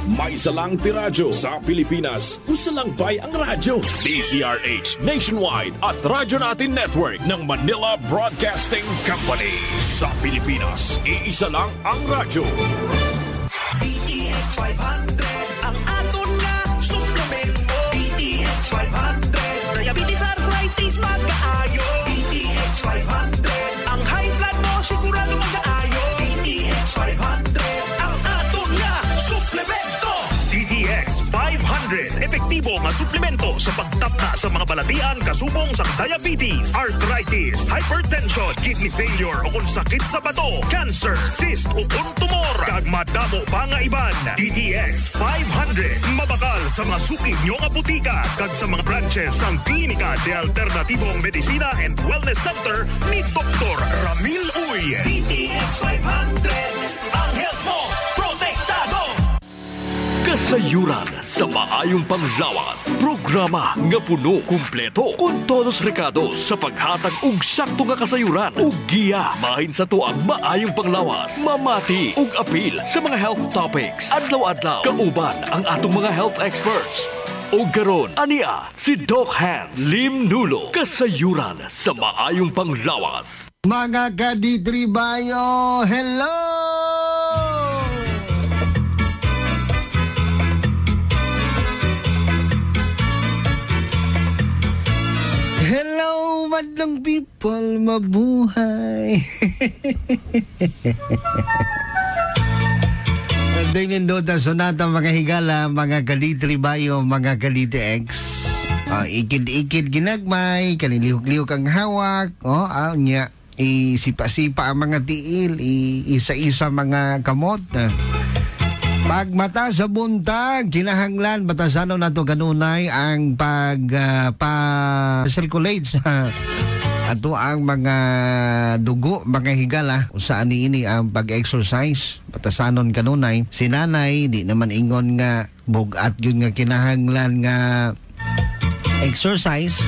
May salang tiradyo sa Pilipinas. Usalang bay ang radyo. DZRH Nationwide at Radyo Natin Network ng Manila Broadcasting Company. Sa Pilipinas, iisa lang ang radyo. DTX 500 ang aton nga suplemento. DTX 500 diabetes arthritis magkaayo. DTX 500 ang high blood mo sigurado magkaayo. DTX 500 ang aton nga suplemento. DTX 500 epektibo nga suplemento sa pagtapna sa mga balatian kasubong sa diabetes, arthritis, hypertension, kidney failure o kung sakit sa bato, cancer, cyst o kung tumor. Kag madamo pa nga iban. DTX 500 mabakal sa mga suki nyo nga butika kag sa mga branches sang Klinika de Alternatibong Medicina and Wellness Center ni Dr. Ramil Uy. DTX 500 ang health mo protektado. Kasayuran sa maayong panglawas. Programa nga puno, kumpleto, kun todos recados sa paghatag og sakto nga kasayuran ug giya mahin sa tuang maayong panglawas. Mamati ug apil sa mga health topics. Adlaw-adlaw kauban ang atong mga health experts. O karon ania si Doc Hans Lim Nulo. Kasayuran sa maayong panglawas. Mga kaditribayo, hello! Hello, madlang people, mabuhay. Nindota sonata mga higala, mga kaditribayo, mga kaditi-X. Ikid-ikid ginagmay, kanilihok-lihok ang hawak. Niya, isipa-sipa ang mga tiil, isa-isa mga kamot. Pagmata sa buntag, kinahanglan batasanon nato kanunay ang pa-circulate sa ato ang mga dugo, mga higala. Saan ini ang pag-exercise? Batasanon kanunay. Si nanay, di naman ingon nga bugat yun nga kinahanglan nga exercise.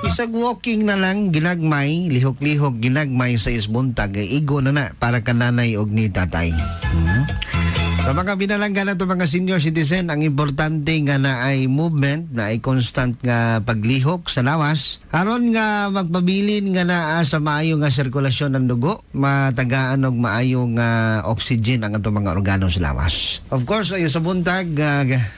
Isag walking na lang, ginagmay, lihok-lihok, ginagmay sa isbuntag, igo na para kananay og ni tatay. Sa mga binalanggan nato mga senior citizen, ang importante nga na ay movement, na ay constant nga paglihok sa lawas. Aron nga magpabilin nga naa sa maayo nga sirkulasyon ng dugo, matagaan og maayo nga oxygen ang ato mga organo sa lawas. Of course, ayo sa buntag,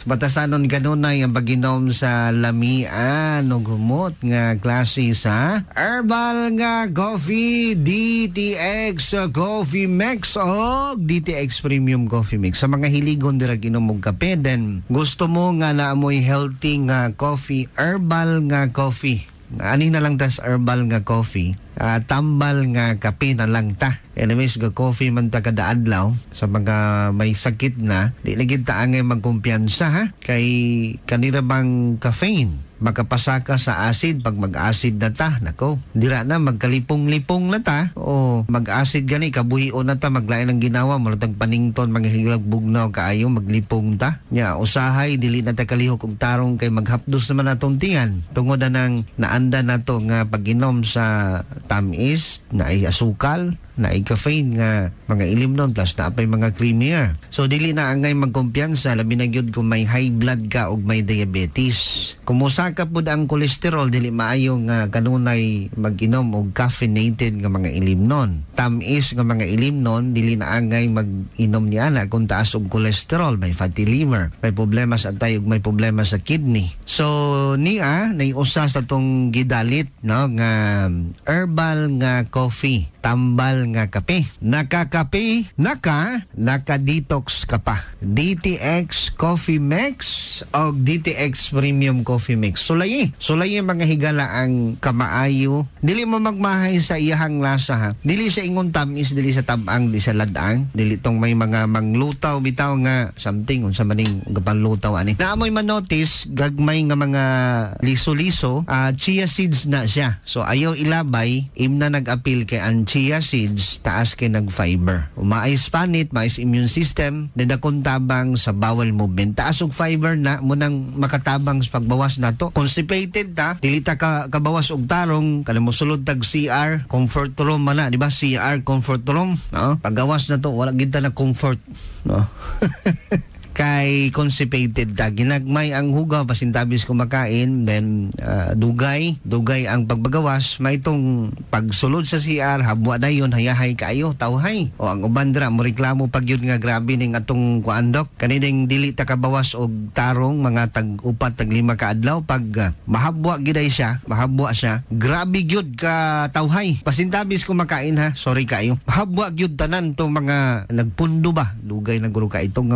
batasanon kanunay ang pag-inom sa lamian o humot nga klase sa herbal nga coffee, DTX Coffee Mix o DTX Premium Coffee Mix. Sa mga hiligon dira ginom og kape, then gusto mo nga naamoy healthy nga coffee, herbal nga coffee. Ani na lang tas herbal nga coffee. Tambal nga kape na lang ta. Anyways, ga coffee man ta kada adlaw sa mga may sakit na, di na gid ta angay magkumpiyansa ha. Kay kanira bang caffeine makapasaka sa acid. Pag mag-acid na ta, nako, dira na magkalipong-lipong na ta, o mag-acid gani, kabuhion na ta, maglain ng ginawa, malatag panington, mga hilag bugnaw, kaayo, maglipong ta. Nya, usahay, dili na ta kalihok og tarong kay maghapdos naman natong tingan. Tungod na nang naanda na to nga pag-inom sa tamis, na ay asukal, na ay caffeine nga mga ilimnon plus na apay mga creamier. So dili na angay magkumpiyansa labi na gyud kung may high blood ka og may diabetes. Kumusa ka pud ang kolesterol, dili maayo nga kanunay mag-inom og caffeinated nga mga ilimnon. Tamis nga mga ilimnon dili na angay mag-inom niana kung taas og kolesterol, may fatty liver, may problema sa atay ug may problema sa kidney. So niya nay usa sa tong gidalit no nga herbal nga coffee, tambal nga kape. Nakakape, naka-detox ka pa. DTX Coffee Mix o DTX Premium Coffee Mix. Sulayi mga higala ang kamaayo. Dili mo magmahay sa iyahang lasa ha. Dili sa ingon tamis, dili sa tabang, di sa ladang. Dili tong may mga manglutaw bitaw nga something unsa maning gapanlutaw ani. Naamoy manotice gagmay nga mga liso-liso, chia seeds na siya. So ayaw ilabay, imna nag-apil kay ang chia seeds taas kay nag-fiber. Maayos panit, maayos immune system, dadakon tabang sa bowel movement. Taas og fiber na munang makatabang sa pagbawas nato. Constipated ta, dili ta kabawas og tarong, kana mosulod tag CR, comfort room man na, di ba? CR comfort room, no? Pagawas na to, wala gid ta na comfort, no? kay constipated ta. Ginagmay ang hugaw pasintabis kumakain, then dugay ang pagbagawas, may itong pagsulod sa CR, habwa na yun, hayahay kaayo, tawhay. O ang ubandra, mo reklamo pag yun nga grabe ning atong kuandok. Kanineng dili ta kabawas og tarong, mga tag-upat, tag-5 ka adlaw, pag mahabwa giday siya, grabe gyud ka tawhay. Pasintabis kumakain ha, sorry kayo. Mahabwa gyud tanan tong mga nagpundo ba, dugay na guro ka itong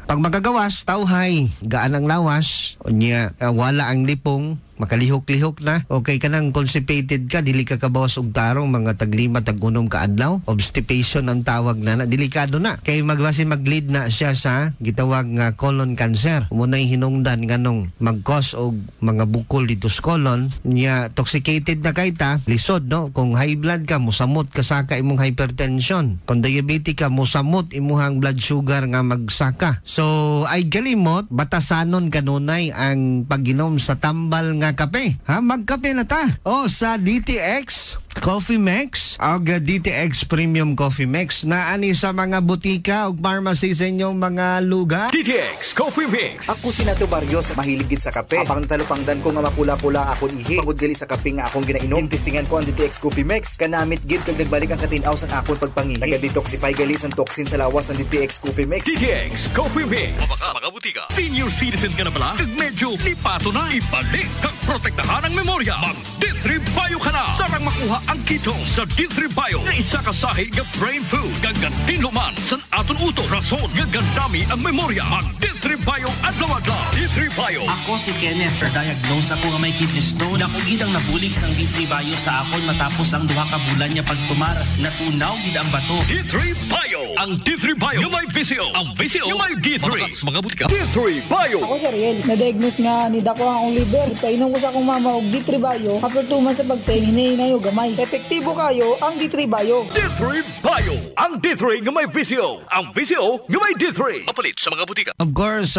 pag magagawas, tawhay, gaan ang lawas, unya wala ang lipong, makalihok-lihok na. Okay ka nang constipated ka, dili ka kabawas og tarong, mga tag-5, tag-6 ka adlaw. Obstipation ang tawag na, delikado na. Kay maglid na siya sa gitawag nga colon cancer. Munay hinungdan nganong mag-cause og mga bukol dito sa colon. Nya toxicated na kay ta, lisod no. Kung high blood ka, musamot ka saka imong hypertension. Kung diabetic ka, musamot imuhang blood sugar nga magsaka. So ay galimot, batasanon kanunay ang pag-inom sa tambal nga kape. Ha, magkape na ta. Sa DTX Coffee Mix o DTX Premium Coffee Mix na ani sa mga butika o pharmacy sa inyong mga lugar. DTX Coffee Mix. Ako si Nato Barrios, mahiligid sa kape. Apang talupangdan ko nga mapula-pula akong ihi. Pagod gali sa kape nga akong ginainom. Tintistingan ko ang DTX Coffee Mix. Kanamit gid kag nagbalik ang katinaw sa akong pagpangihi. Naga-detoxify gali ang toxin sa lawas ng DTX Coffee Mix. DTX Coffee Mix. Mabaka mga butika. Senior citizen ka na pala? Kag medyo lipato na. Ibalik kag protektahan ang memorya. Mag D3 Bio ka na. Sarang makuha ang keto sa D3 Bio nga isa ka sahi nga brain food gagantin luman sa aton uto rason nga gandami ang memorya. Mag D3 Bio adlaw-adlaw. D3 Bio. Ako si Kenneth, diagnose ako nga may kidney stone. Ako gid ang nabulig sang D3 Bio sa akon matapos ang 2 ka bulan niya pagtumar. Natunaw gid ang bato. D3 Bio. Ang D3 Bio yung may VCO. Ang VCO yung may D3. Mga butika. D3 Bio. Ako si Riel, na-diagnose nga ni dako ang liver. Painom ko sa akong mama og D3 Bio. After 2 months sa pagtayin, hinayo gamay. Epektibo kayo ang D3 Bio. D3 Bio. Ang D3 nga may VCO. Ang VCO nga may D3. Mapalit sa mga butika. Of course,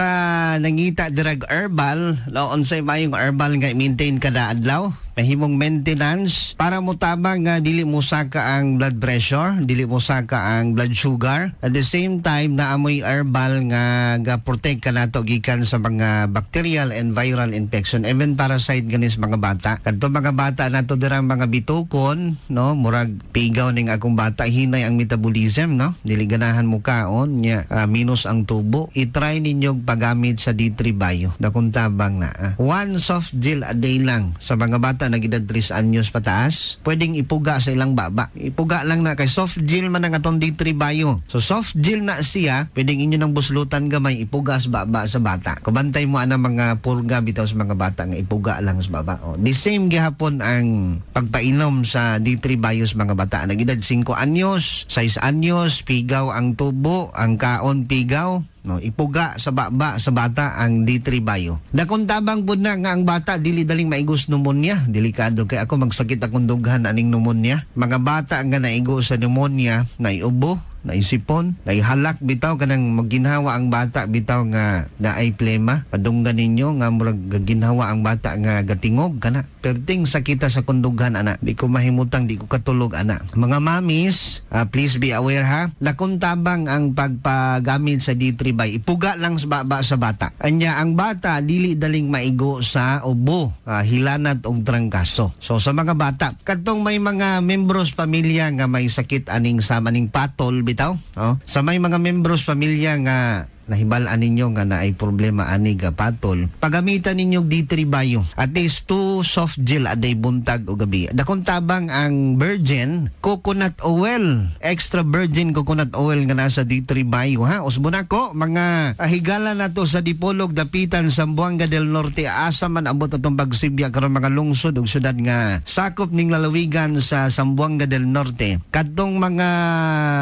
nangita dirag herbal, laon sa mayong herbal nga maintain kada adlaw. Mahimong maintenance para mo tabang dili mo saka ang blood pressure, dili mo saka ang blood sugar. At the same time, naamoy herbal nga protect ka nato gikan sa mga bacterial and viral infection, even parasite ganis mga bata. Kadto mga bata nato dirang mga bitukon, no, murag pigaw ning akong bata, hinay ang metabolism, no. Dili ganahan mo kaon nya minus ang tubo. I-try ninyo paggamit sa D3 Bio. Dakong tabang na. One soft gel a day lang sa mga bata nagidad 3 anyos pataas, pwedeng ipuga sa ilang baba. Ipuga lang na kay soft gel man ang atong D3 Bio. So soft gel na siya, pwedeng inyo nang buslutan gamay ipuga sa baba sa bata. Kubantay mo ana mga purga bitaw sa mga bata nga ipuga lang sa baba. The same gihapon ang pagpainom sa D3 Bio sa mga bata. Nagidad 5 anyos, 6 anyos, pigaw ang tubo, ang kaon pigaw. No, ipuga sa baba sa bata ang D3 Bio. Dakon tabang pud na nga ang bata dili daling maigos pneumonia. Delikado kay ako magsakit akong dughan aning pneumonia. Mga bata nga naigo sa pneumonia, naiubo, naisipon, naihalak bitaw kanang magginhawa ang bata bitaw nga naay plema. Padunggan ninyo nga murag ginhawa ang bata nga gatingog kana. Perting sakita sa kundughan ana. Di ko mahimutang, di ko katulog ana. Mga mamis, please be aware ha. Lakon tabang ang pagpagamit sa D3 Bio. Ipuga lang sa baba sa bata. Anya ang bata dili daling maigo sa ubo, hilanat og trangkaso. So sa mga bata, kadtong may mga membros pamilya nga may sakit aning sa maning patol bitaw, sa may mga membros pamilya nga nahibalaan ninyo nga na ay problema ani patol, pagamitan ninyo D3 Bio. At least 2 soft gel a day buntag o gabi. Dakon tabang ang virgin coconut oil, extra virgin coconut oil nga nasa D3 Bio ha. Usbon ako mga higala na to sa Dipolog, Dapitan, Zamboanga del Norte, asa man abot atong pagsibya karon mga lungsod ug syudad nga sakop ning lalawigan sa Zamboanga del Norte. Kadtong mga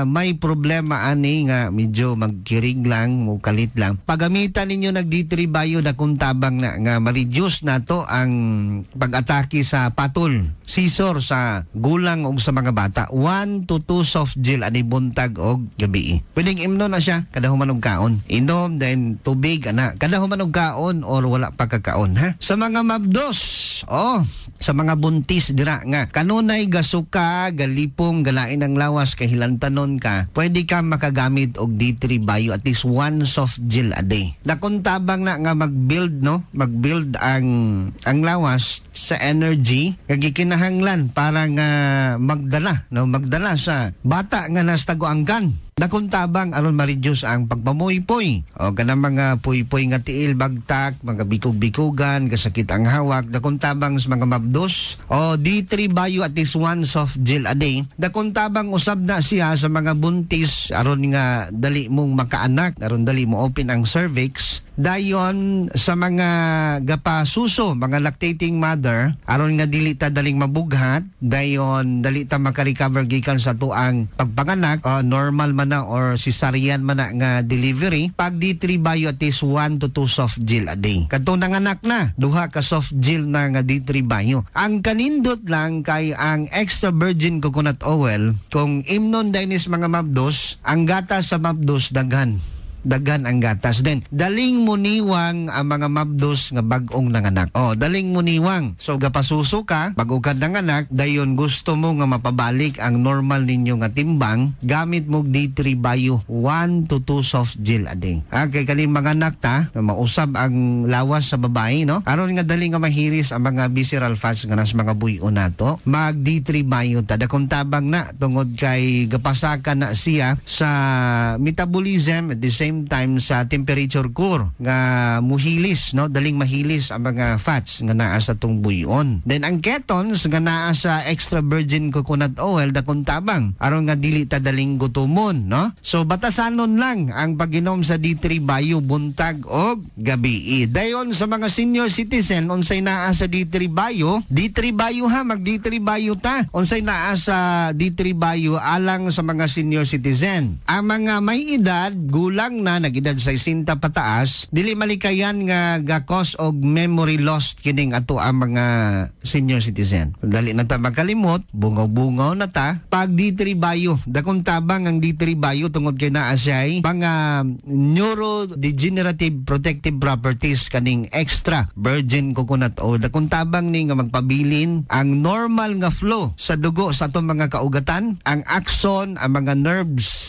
may problema ani nga medyo magkirig lang, kalit lang, pagamitan ninyo nag D3 Bio na kung tabang na nga ma-reduce na to ang pag-atake sa patol, seizure sa gulang o sa mga bata. 1 to 2 soft gel ani buntag o gabi. Pwedeng imno na siya kada human og kaon. Inom then tubig ana kada human og kaon or wala pagkakaon ha. Sa mga mabdos, sa mga buntis dira nga kanunay gasuka, galipong, galain ang lawas kay hilantanon ka, pwede ka makagamit og D3 Bio at least 1 1 soft gel a day. Dakon tabang na nga mag-build ang lawas sa energy kag kinahanglan para nga magdala sa bata nga nastaguangkan. Nakuntabang aron ma-reduce ang pagpamuypoy o kanang mga puy-puy nga tiil, bagtak, mga bikog-bikugan, kasakit ang hawak. Nakuntabang sa mga mabdos o D3 Bio at least 1 soft gel a day. Nakuntabang usab na siya sa mga buntis aron nga dali mong makaanak, aron dali mo open ang cervix. Dayon sa mga gapasuso, mga lactating mother, aron nga dili ta daling mabughat, dayon dali ta maka-recover gikan sa tuang pagpanganak, normal man na or cesarean man na nga delivery. Pag D3 Bio at least 1 to 2 soft gel a day. Kadto nanganak na, 2 ka soft gel na nga D3 Bio. Ang kanindot lang kay ang extra virgin coconut oil, kung imnon dinis mga mabdos, ang gatas sa mabdos daghan ang gatas din. Daling muniwang ang mga mabdos nga bag-ong nanganak. Daling muniwang. So gapasuso ka, bago ka nanganak, dayon gusto mo nga mapabalik ang normal ninyo nga timbang, gamit mo D3 Bio 1 to 2 soft gel a day. Kay kaning mga anak ta, mausab ang lawas sa babae, no? Aron nga dali nga mahiris ang mga visceral fats nga nas mga buyo nato, mag D3 Bio ta. Dakong tabang na tungod kay gapasaka na siya sa metabolism at the same time sa temperature core nga muhilis, no, daling mahilis ang mga fats nga naa sa tong buyon. Then ang ketones nga naa sa extra virgin coconut oil dakong tabang aron nga dili ta daling gutomon, no. So batasanon lang ang pag-inom sa D3 Bio buntag og gabi. Dayon sa mga senior citizen unsay naa sa D3 Bio, D3 Bio ha, mag D3 Bio ta. Unsay naa sa D3 Bio alang sa mga senior citizen. Ang mga may edad gulang na nagedad sa 60 pataas, dili malikayan nga gakos og memory lost kining ato ang mga senior citizen. Dali na ta makalimot, bungaw-bungaw na ta. Pag D3 Bio, dakong tabang ang D3 Bio tungod kay naa siya mga neurodegenerative protective properties kaning extra virgin coconut oil. Dakong tabang ni nga magpabilin ang normal nga flow sa dugo sa atong mga kaugatan, ang axon, ang mga nerves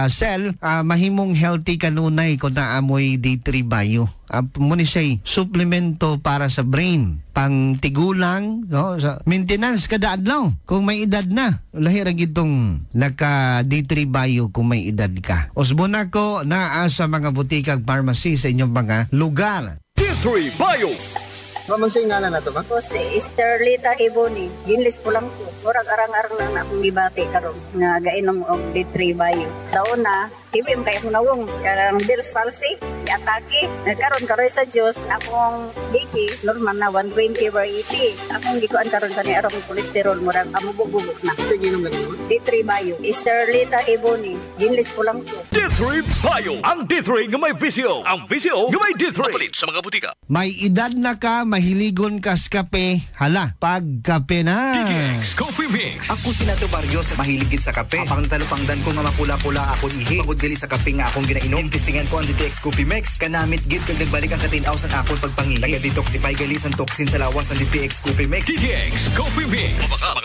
cell, mahimong healthy kanunay kung naamoy D3 Bio. Muna siya suplemento para sa brain, pang tigulang, no, sa maintenance kada adlaw kung may edad na. Lahi ra gitong naka D3 Bio kung may edad ka. Usbon ako naa sa mga butikag pharmacy sa inyong mga lugar. D3 Bio. Mamang sa ingala na ito ba? Ako si Esterlita Iboni. Ginlis po lang po. Murag arang-arang lang na akong gibati karon nga gainom og D3 Bio. Sa una, hibim kay akong nawong karang Bell's palsy, atake. Nagkaroon karoy sa Diyos, akong BP, normal na 120/80. Akong gikuan karon kani arang kolesterol, murag amubog-bubog na. Sige, inom lang ito. D3 Bio. Esterlita Iboni. Ginlis po lang po. D3 Bio. Ang D3 nga may visyo. Ang visyo nga may D3. Mapalit sa mga butika. May edad na ka, mahiligon ka sa kape, hala, pagkape na. DTX Coffee Mix. Ako si Nato Barrios, mahilig gid sa kape. Apang talupangdan ko nga mapula-pula akon ihi. Pagod gali sa kape nga akong ginainom. Testingan ko ang DTX Coffee Mix. Kanamit gid kag nagbalik ang katinaw sa akon pagpangihi. Naga-detoxify gali sa toxin sa lawas ng DTX Coffee Mix. DTX Coffee Mix.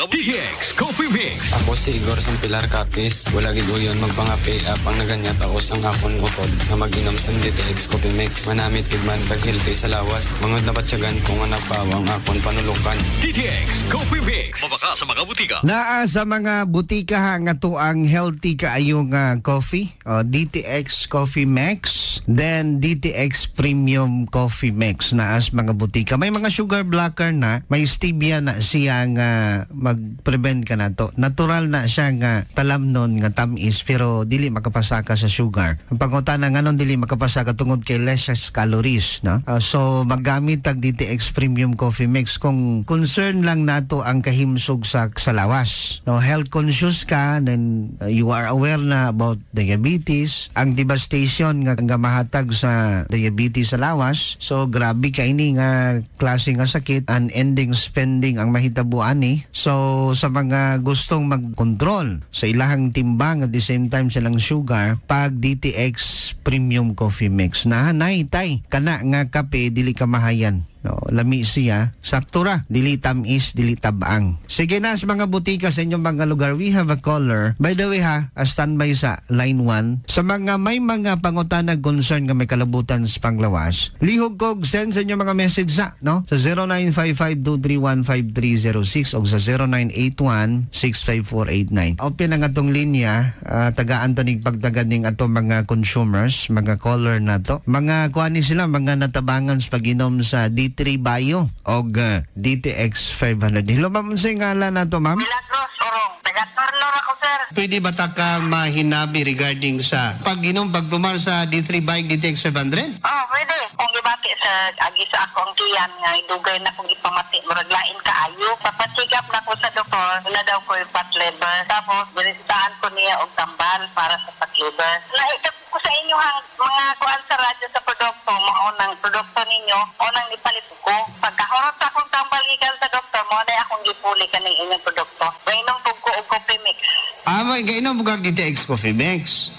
DTX Coffee Mix. Ako si Igor Sampilar Capis. Wala gid uyon magpangape apang naganyat ako sang akon utod na mag-inom sa DTX Coffee Mix. Manamit gid man tag healthy sa lawas. Mangod na batsyagan kung anak pawang akon panulukan. DTX Coffee Mix. Mabaka sa mga butika. Naa sa mga butika ha, nga to ang healthy kaayong coffee. DTX Coffee Mix. Then DTX Premium Coffee Mix. Naa sa mga butika. May mga sugar blocker na. May stevia na siya nga mag-prevent ka na to. Natural na siya nga talamnon nga tamis pero dili makapasaka sa sugar. Ang pangutana nga nun dili makapasaka tungod kay less calories. No? So magamit tag DTX Premium Coffee Mix kung concern lang nato ang kahimsog sa lawas. No, health conscious ka, then you are aware na about diabetes, ang devastation nga mahatag sa diabetes sa lawas. So grabe ka ini nga klase nga sakit, unending spending ang mahitabuan ni. So sa mga gustong mag-control sa ilahang timbang at the same time silang sugar, pag DTX Premium Coffee Mix na hanay tay kana nga kape dili ka mahayan. No, lami siya, sakto ra, dili tamis, dili tabang. Sige na sa mga butika sa inyong mga lugar, we have a caller. By the way ha, standby sa line 1. Sa mga may mga pangutanag concern nga may kalabutan sa panglawas, lihog kog send sa inyong mga message sa, no? Sa 0955-231-5306 o sa 0981-65489. Open ang atong linya, tagaan to ning pagtagad ning atong mga consumers, mga caller na to. Mga kuani sila, mga natabangan sa pag-inom sa D3 Bio o DTX 500. Hello ma'am, sa ngalan na to ma'am? Milagros, Orong. Taga-Tornor ako, sir. Pwede ba ta ka mahinabi regarding sa pag-inom, pagtumar sa D3 Bike DTX 500? Oh, pwede. Kung gibati sa agi sa ako ang tiyan nga, idugay na kung ipamati, muraglain ka ayo. Papasigap na ko sa doktor, na daw ko yung fat liver. Tapos, binistaan ko niya og tambal para sa fat liver. Naikap ko sa inyo hang mga kuan sa radyo sa produkto, maunang produkto ninyo, unang ipalit ko. Pagkahurot sa akong tambal ikan sa doktor, mo na akong gipuli ka ng inyong produkto. Mainom po ko og coffee mix. May gainom bugag DTX Coffee Mix.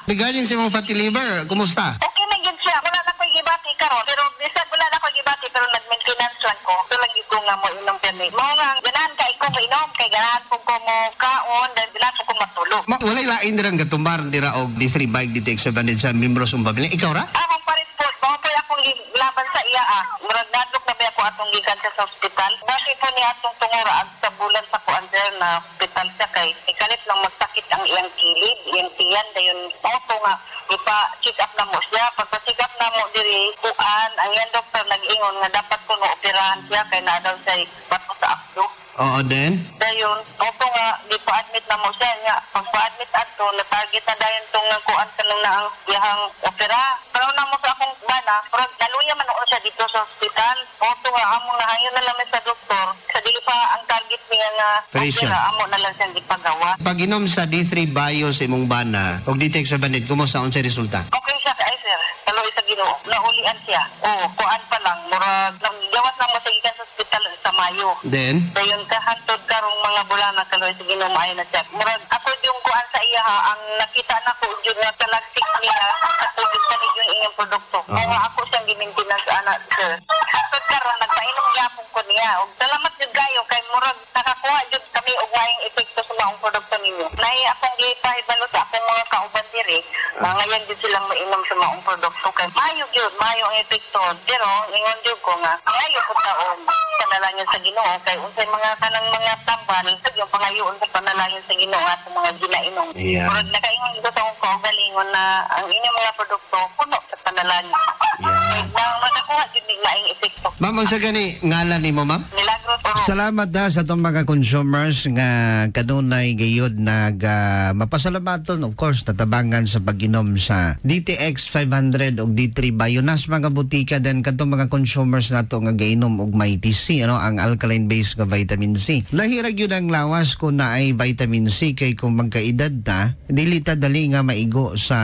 Regarding sa mga fatty liver, kumusta? Okay na yun siya. Wala na ko'y gibati karon. Pero bisag wala na ko'y gibati pero nag-maintenance lang ko. Ito lagi ko nga mo inom permit. Mo nga, ganahan ka ikaw inom. Kay ganahan po ko mo kaon. Dahil ganahan po ko matulog. Walay lain dirang gatumbar dira og D3 Bike DTX 700 sa membros ng pamilya. Ikaw ra? Akong parit po. Mga po akong laban sa iya. Murag nadlok na ba ako atong gikan sa hospital. Basi po niya atong tungura at sa bulan sa kuander na hospital siya kay ikalit lang magsakit ang iyang kilid, iyang tiyan. Dayon ako nga ipa-check up na mo siya. Pagpa-check up na mo diri kuan, ang iyang doktor nag-ingon nga dapat ko no operahan siya kay na daw siya bato sa akdo. Oo, then? Dayon, ako nga, di pa-admit na mo siya nga. Pag-pa-admit ato, na-target na dayon itong kuan ka nung na ang iyang opera. Pero na mo sa akong bana, pero naluya man ako siya dito sa hospital. Oto nga, amo na hayon na lang sa doktor. Sa dili pa ang target niya nga opera, amo na lang siyang ipagawa. Pag-inom sa D3 Bio sa imong bana o DTX 700, kumusta ang sa resulta? Okay siya ay sir. Kaloy sa Ginoo. Nahulian siya. Kuan pa lang. Murag, gawas lang mo sa ikan sa hospital sa Mayo. Then? Dayon kahantod karong mga bulan na kaloy sa Ginoo maayo na siya. Murag, ako yung kuan sa iya ha, ang nakita na ko yun nga talagsik niya sa COVID sa yung inyong produkto. Kaya ako siyang gi-maintenance anak sir. Hantod karon nagpainom gyapon ko niya. Og salamat jud kayo kay murag nakakuha jud kami og waing epekto sa mga produkto ninyo. Nay akong gipahibalo sa akong mga kauban diri. Ngayon jud silang mainom sa mga produkto kay mayo jud, mayo ang epekto. Pero ingon jud ko nga, mayo po taon panalangin sa Ginoo kay unsay mga kanang mga tambal yung pangayoon sa panalangin sa Ginoo at mga ginainom. Murag nakaingon ko sa akong kaugalingon na ang inyong mga produkto puno sa panalangin. Makakuha jud ning laing epekto. Ma'am, unsa gani ngalan nimo, ma'am? Milagros. Salamat sa itong mga consumers nga kanunay gayod nag mapasalamaton, of course, natabangan sa pag-inom sa DTX 500 o D3 Bio. Nas mga butika din katong mga consumers nato nga gainom og may TC, ano, ang alkaline-based nga vitamin C. Lahirag yun ang lawas kung na ay vitamin C kay kung magkaedad ta, dili ta dali nga maigo sa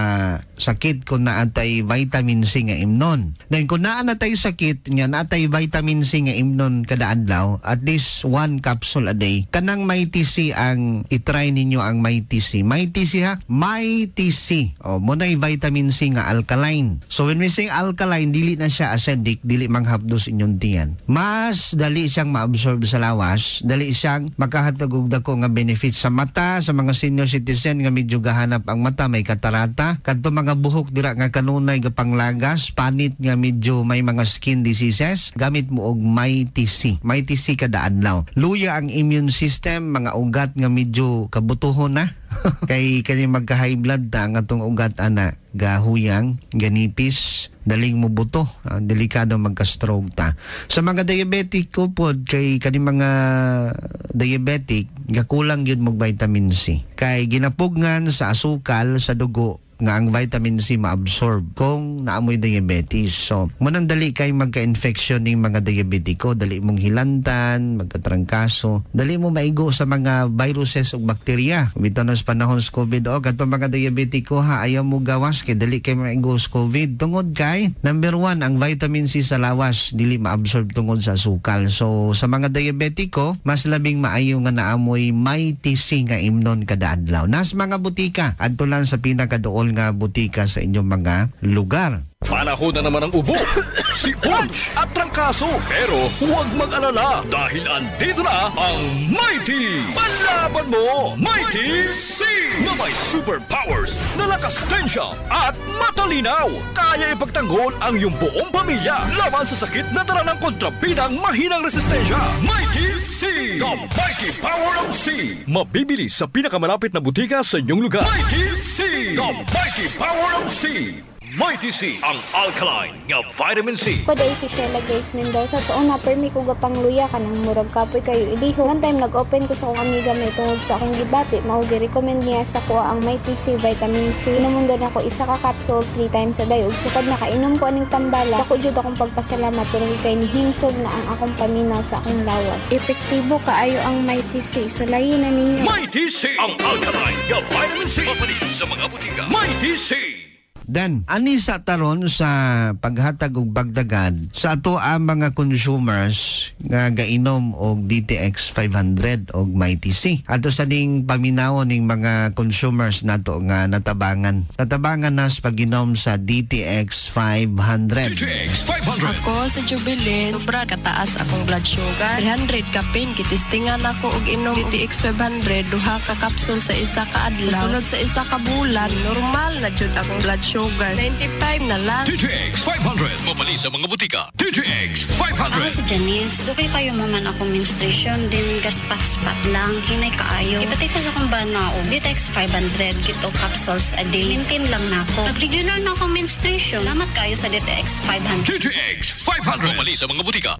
sakit kung naatay vitamin C nga imnon. Then kung naanatay sakit nga naatay vitamin C nga imnon kada adlaw, at least 1 capsule a day. Kanang may TC ang itry ninyo ang may TC. May TC ha? May TC. Muna'y vitamin C nga alkaline. So when we say alkaline, dili na siya acidic, dili manghapdos inyong tiyan. Mas dali siyang maabsorb sa lawas, dali siyang makahatag og dako nga benefits sa mata, sa mga senior citizen nga medyo gahanap ang mata, may katarata, kadto mga buhok dira nga kanunay nga panglagas, panit nga medyo may mga skin diseases, gamit mo og may TC. May TC kada adlaw. Luya ang immune system, mga ugat nga medyo kabutuhon na. Kay kani magka-high blood ta ang atong ugat ana, gahuyang, ganipis, daling mo buto, delikado magka-stroke ta. Sa mga diabetic ko pod, kay kani mga diabetic, gakulang yun mag vitamin C. Kay ginapugngan sa asukal sa dugo nga ang vitamin C maabsorb kung naamoy diabetes. So, munang dali kay magka-infection ng mga diabetiko, dali mong hilantan, magkatrangkaso, dali mo maigo sa mga viruses o bakterya. Bitaw na sa panahon sa COVID, kato mga diabetiko ha, ayaw mo gawas kay dali kay maigo sa COVID. Tungod kay, number 1, ang vitamin C sa lawas, dili maabsorb tungod sa sukal. So, sa mga diabetiko, mas labing maayo nga naamoy may TC nga imnon kada adlaw. Nas mga butika, adto lang sa pinakadool nga butika sa inyong mga lugar. Panahon na naman ang ubo, sipon at trangkaso. Pero huwag mag-alala dahil andito na ang Mighty! Panlaban mo, Mighty C! Na may superpowers na lakas tensya at matalinaw. Kaya ipagtanggol ang iyong buong pamilya laban sa sakit na dala ng kontrabidang mahinang resistensya. Mighty C! The Mighty Power of C! Mabibili sa pinakamalapit na butika sa inyong lugar. Mighty C! The Mighty Power of C! Mighty C, ang alkaline nga vitamin C. Paday si Sheila Grace Mendoza. So una, permi ko gapang luya ka ng murag kapoy kayo iliho. One time nag-open ko sa akong amiga may tungod sa akong gibati. Mao-recommend niya sa ko ang Mighty C vitamin C. Inumundan ako isa ka capsule 3 times a day. Ug sukad nakainom ko aning tambala. Ako jud akong pagpasalamat tungod kay nihimsog na ang akong paminaw sa akong lawas. Epektibo kaayo ang Mighty C. So layin na ninyo. Mighty C, ang alkaline nga vitamin C. Mapalit sa mga butika. Mighty C. Dan, ani sa taron sa paghatag og bagdagan sa ato ang mga consumers nga gainom og DTX 500 og Mighty C. Ato sa ning paminaw ning mga consumers nato nga natabangan na sa pag-inom sa DTX 500. DTX 500. Ako sa Jubilin, sobra kataas akong blood sugar. 300 kapin, kitistingan ako og inom DTX 500, duha ka kapsul sa isa ka adlaw. Sunod sa isa ka bulan, normal na jud akong blood sugar. 95 na lang. DTX 500. Mabali sa mga butika. DTX 500. Ako si Janice. Okay kayo maman ako menstruation. Din gaspat-spat lang. Hinay kaayo. Ipatay ko sa kong banao. DTX 500. Kito capsules a day. Maintain lang na ako. Nag-regular na akong menstruation. Salamat kayo sa DTX 500. DTX 500. Mabali sa mga butika.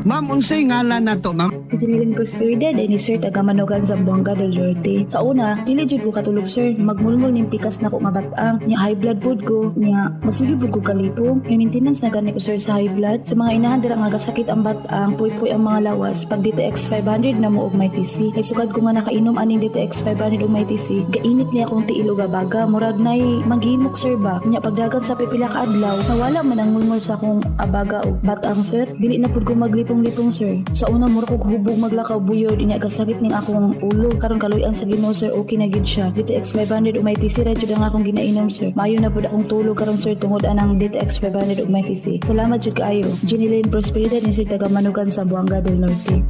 Ma'am, unsay ngalan na to, ma'am? Janiline Prosperidad ay ni Sir Tagamanugan Zamboanga del Norte. Sa una, dili jud ko katulog sir, magmulmul ning pikas na ko nga batang, nya high blood pod ko, nya masigib ko kalipong. May maintenance na gani ko sir sa high blood. Sa mga inahan dira nga gasakit ang batang, puy-puy ang mga lawas. Pag DTX 500 na mo og Mighty C. Kay sugad ko nga nakainom aning DTX 500 og Mighty C. Gainit niya akong tiil og abaga, murag nay maghimok sir ba. Nya pagdagan sa pipila ka adlaw, nawala man ang mulmul sa akong abaga og batang sir. Dili na pod ko maglipong sir. Sa una mura ko hubog maglakaw buyod inya kasakit ning akong ulo karon kaluy-an sa Ginoo sir okay na gid siya. DTX 500 ug Mighty C ra jud ang akong ginainom sir. Maayo na pud akong tulog karon sir tungod anang DTX 500 ug Mighty C. Salamat jud kaayo. Janiline Prosperidad ni Sir Tagamanugan sa Zamboanga del Norte.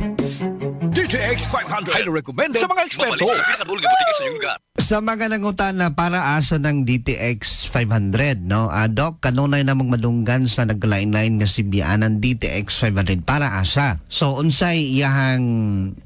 DTX 500. Highly recommended sa mga eksperto. Sa pinakadulong butika sa iyong lugar. Sa mga nangutana para asa ng DTX 500, no? Doc, kanunay namang madunggan sa naglain-lain nga sibianan DTX 500 para asa. So, unsay iyahang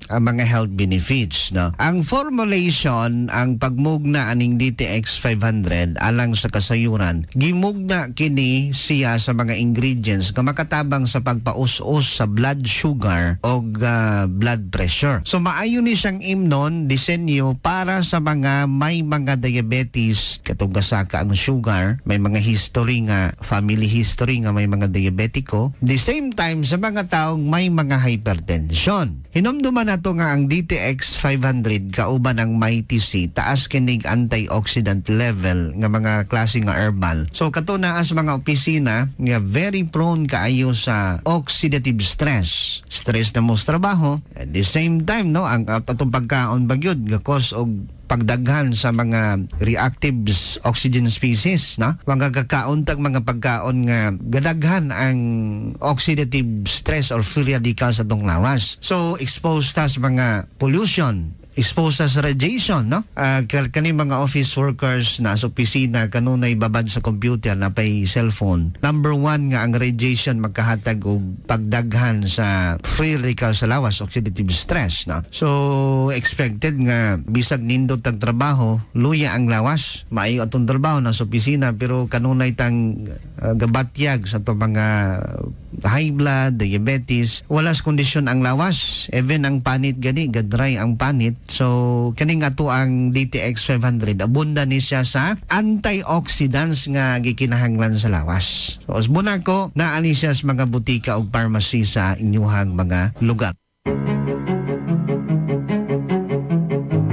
mga health benefits, no? Ang formulation, ang pagmugna aning DTX 500 alang sa kasayuran, gimugna kini siya sa mga ingredients nga makatabang sa pagpaus-us sa blood sugar o blood pressure. So, maayo ni siyang imnon, disenyo para sa mga may mga diabetes, katong gasaka ang sugar, may mga history nga, family history nga may mga diabetiko. The same time, sa mga taong may mga hypertension. Hinumduman nato nga ang DTX 500 kauban ang Mighty C, taas kinig antioxidant level nga mga klase nga herbal. So kato na as mga opisina nga very prone kaayo sa oxidative stress. Stress na mo sa trabaho. At the same time, no, ang atong pagkaon bagyod nga cause og pagdaghan sa mga reactive oxygen species, na mga kakauntag mga pagkaon nga gadaghan ang oxidative stress or free radicals sa atong lawas. So exposed ta sa mga pollution, exposed sa radiation, no? Kani mga office workers na sa opisina kanunay babad sa computer na pay cellphone. Number 1 nga ang radiation magkahatag og pagdaghan sa free radical sa lawas, oxidative stress, no? So expected nga bisag nindot tag trabaho, luya ang lawas, maayo atong trabaho na sa opisina pero kanunay tang gabatyag sa to mga high blood, diabetes, walas kondisyon ang lawas, even ang panit gani, gadry ang panit. So kaning ato ang DTX 500 abunda ni siya sa antioxidants nga gikinahanglan sa lawas. So usbuna ko naani siya sa mga butika o pharmacy sa inyuhang mga lugar.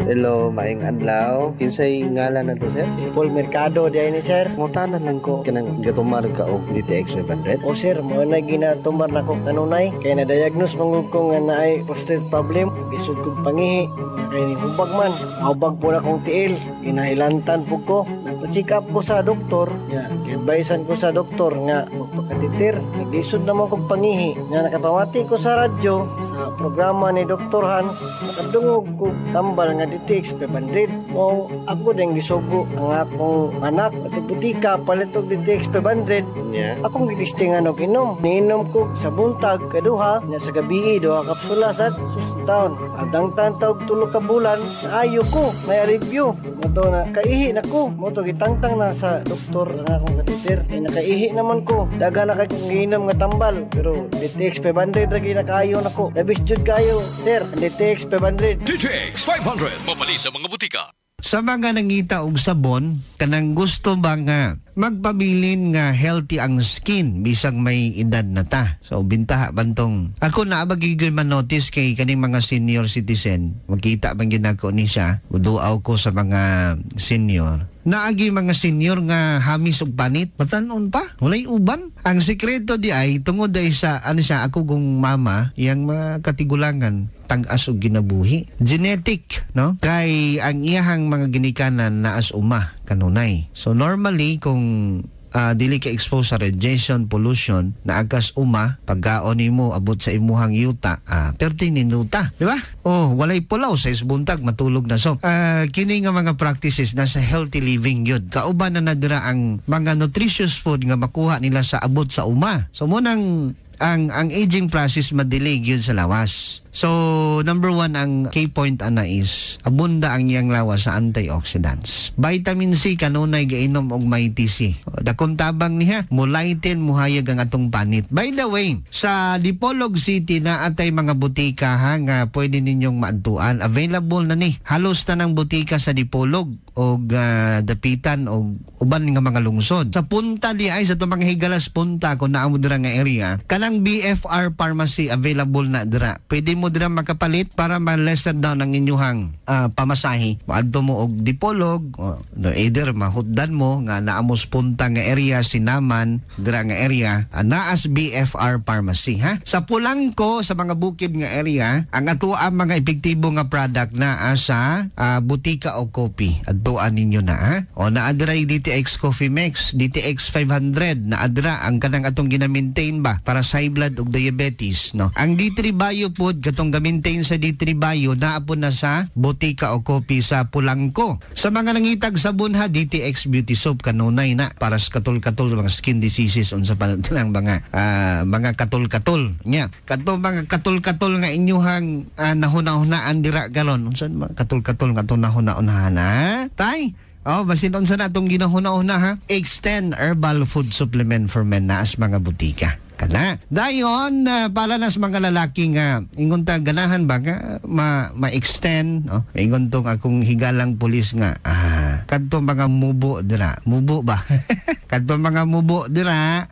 Hello, maing adlaw. Kinsay ngalan na to, sir? Si Paul Mercado, diyan ni sir. Ngutanan lang ko kanang gatumar ka og DTX 500. O sir, mo na ginatumar na ko kanunay. Kaya na-diagnose mangug ko nga naay prostate problem. Bisod kong pangihi. Kaya ni hubag man. Hubag po na kong tiil. Inahilantan po ko. nagpa-check up ko sa doktor, nga advisean ko sa doktor nga magpakatitir. Naglisod naman kong pangihi nga nakapamati ko sa radyo sa programa ni Dr. Hans. Nakadungog ko tambal nga DTX 500. Mo ako ding gisugo ang akong anak at butika palit og DTX 500. Akong gitistingan og inom. Niinom ko sa buntag kaduha nya sa gabi duha kapsula sa susuntaon. Adang tantog tulo ka bulan na ayo ko may review. Moto na kaihi na ko. Moto gitangtang na sa doktor ang akong katitir. Ay nakaihi naman ko. Daga na kay kong giinom nga tambal. Pero DTX 500 lagi nakaayo na ko. Labis jud kayo, sir. DTX 500. DTX 500. Mabali sa mga butika. Sa mga nangita og sabon, kanang gusto ba nga magpabilin nga healthy ang skin bisag may edad na ta. So bintaha bantong ako na bagigay man notice kay kaning mga senior citizen. Makita bang ginako ni siya, uduaw ko sa mga senior. Naagi mga senior nga hamis og panit, batanon pa, walay uban. Ang sekreto di ay tungod ay sa ano siya ako kung mama, yang mga katigulangan tag-as og ginabuhi. Genetic, no? Kay ang iyahang mga ginikanan naas uma kanunay. So normally kung dili ka expose sa radiation, pollution, na agas uma, pagkaon mo abot sa imuhang yuta, perti ninuta, di ba? Oh, walay pulaw sa isbuntag, matulog na. So, kini nga mga practices nasa healthy living yun. Kauban na nadira ang mga nutritious food nga makuha nila sa abot sa uma. So, munang ang aging process madilig yun sa lawas. So, number 1, ang key point ana is abunda ang iyang lawas sa antioxidants. Vitamin C kanunay gainom og may TC. Dakon tabang niya, mulaitin muhayag ang atong panit. By the way, sa Dipolog City na atay mga butika ha, nga pwede ninyong maadtuan. Available na ni. Halos na ng butika sa Dipolog og dapitan og uban nga mga lungsod. Sa punta di ay sa itong mga higalas punta kung naamo dira nga area, kanang BFR Pharmacy available na dira. Pwede mo dira makapalit para ma-lesser down ang inyuhang pamasahe. Maadto mo og Dipolog, either mahutdan mo nga naamos punta nga area, Sinaman, dira nga area, naas BFR Pharmacy ha. Sa Pulangko, sa mga bukid nga area, ang ato ang mga epektibo nga product na sa butika o kopi. Adtuan ninyo na ha. O naadra DTX Coffee Mix, DTX 500, naadra ang kanang atong gina-maintain ba para sa high blood ug diabetes, no. Ang D3 Bio Food katong ga-maintain sa D3 Bio naapon na sa butika o kopi sa Pulangko. Sa mga nangitag sabon ha, DTX Beauty Soap kanunay na para sa katul-katul mga skin diseases unsa pa lang mga katul-katul nya. Katong mga katul-katul nga inyuhang nahuna-hunaan dira galon unsa mga katul-katul nga atong nahuna-unahan ha. Tay, basin unsa na itong ginahuna-una ha? Extend Herbal Food Supplement for Men na as mga butika. Kana. Dayon, para nas mga lalaki nga, ingon ta ganahan ba nga ma-extend, ingon tong akong higalang pulis nga, kadto mga mubo dira. Mubo ba? Kadto mga mubo dira,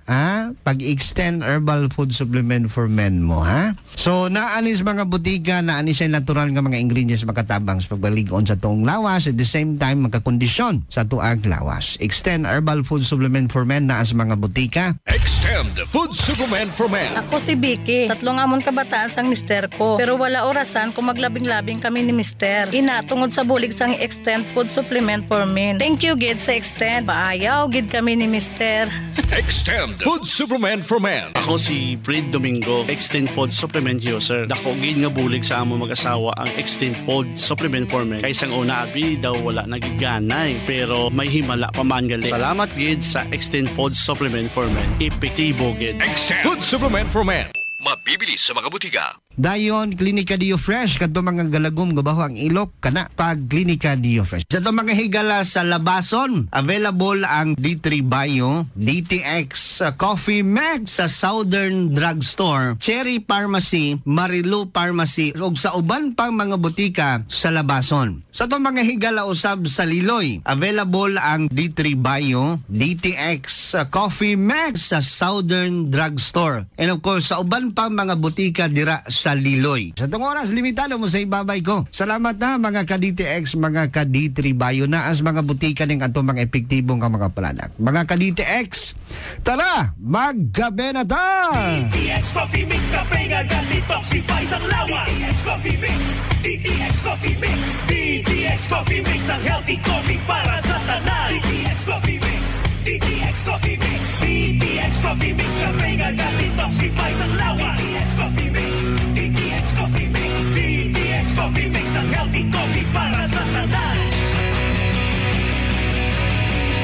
pag-extend Herbal Food Supplement for Men mo, ha? So, naanis mga butika, naanis siya natural nga mga ingredients makatabang sa pagbaligon sa tuong lawas, at the same time, magkakondisyon sa tuag lawas. Extend Herbal Food Supplement for Men na as mga butika. Extend Food Supplement for Men. Ako si Vicky. 3 amon kabataan sang mister ko. Pero wala orasan kung maglabing-labing kami ni mister. Tungod sa bulig sang Extend Food Supplement for Men. Thank you, gid sa Extend. Paayaw, gid kami ni mister. Extend Food Supplement for Men. Ako si Fred Domingo, Extend Food Supplement user. Dako gid nga bulig sa amo mag-asawa ang Extend Food Supplement for Men. Kay sang una abi daw wala nagiganay, pero may himala pa man gali. Salamat gid sa Extend Food Supplement for Men. Epektibo gid. Extend Food Supplement for Men. Mabibili sa mga butika. Dayon, Klinika Dio Fresh, kadto mga galagom gabaho ang ilok, kana pag Klinika Dio Fresh. Sa mga higala sa labason, available ang D3 Bio, DTX Coffee Max sa Southern Drugstore, Cherry Pharmacy, Marilu Pharmacy, ug sa uban pang mga butika sa labason. Sa itong mga higala usab sa Liloy, available ang D3 Bio, DTX Coffee Max sa Southern Drugstore. And of course, sa uban pang mga butika dira sa sa Liloy. Sa itong oras, limitado mo sa ibabay ko. Salamat na mga ka-DTX, mga ka-D3 Bayo na as mga butika ng atong mga epektibong ka mga product. Mga ka-DTX, tara, maggabi na ta! DTX Coffee Mix, kape nga detoxify sa lawas. DTX Coffee Mix, DTX Coffee Mix, DTX Coffee Mix, ang healthy coffee para sa tanan. DTX Coffee Mix, DTX Coffee Mix, DTX Coffee Mix, kape nga detoxify sa lawas. DTX Coffee Mix, DTX Coffee Mix, DTX Coffee Mix, ang healthy coffee para sa tanan.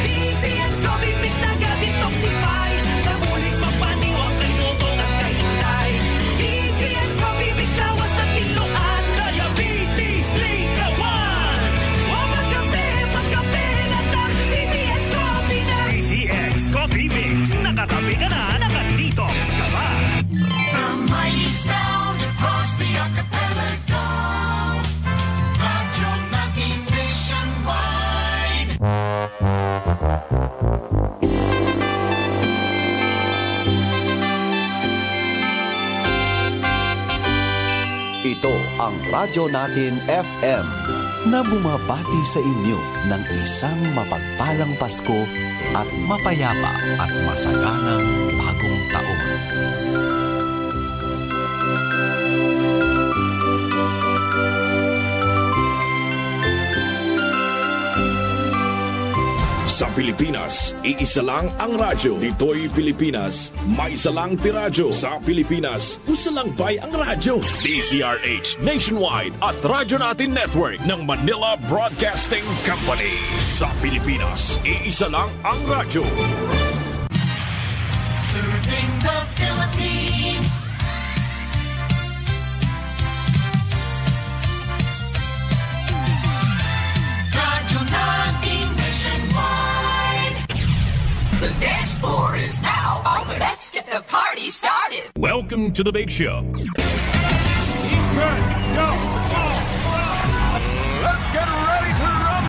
DTX Coffee Mix, nag-detoxify, namuling mapaniwang kay lutong at kay inday. DTX Coffee Mix, lawas na tiluan, diabetes, likawan. O magkape na lang, DTX Coffee na. DTX Coffee Mix, nakatabi ka na, nakadetox ka ba? The mighty sound across the archipelago, Radyo Natin Nationwide. Ito ang Radyo Natin FM na bumabati sa inyo ng isang mapagpalang Pasko at mapayapa at masaganang bagong taon. Sa Pilipinas, iisa lang ang radyo. Dito'y Pilipinas, may isa lang tiradyo. Sa Pilipinas, usa lang bay ang radyo. DZRH Nationwide at Radyo Natin Network ng Manila Broadcasting Company. Sa Pilipinas, iisa lang ang radyo. Serving the Philippines. Radyo Natin Nationwide. The dance floor is now open. Let's get the party started. Welcome to the big show. Go!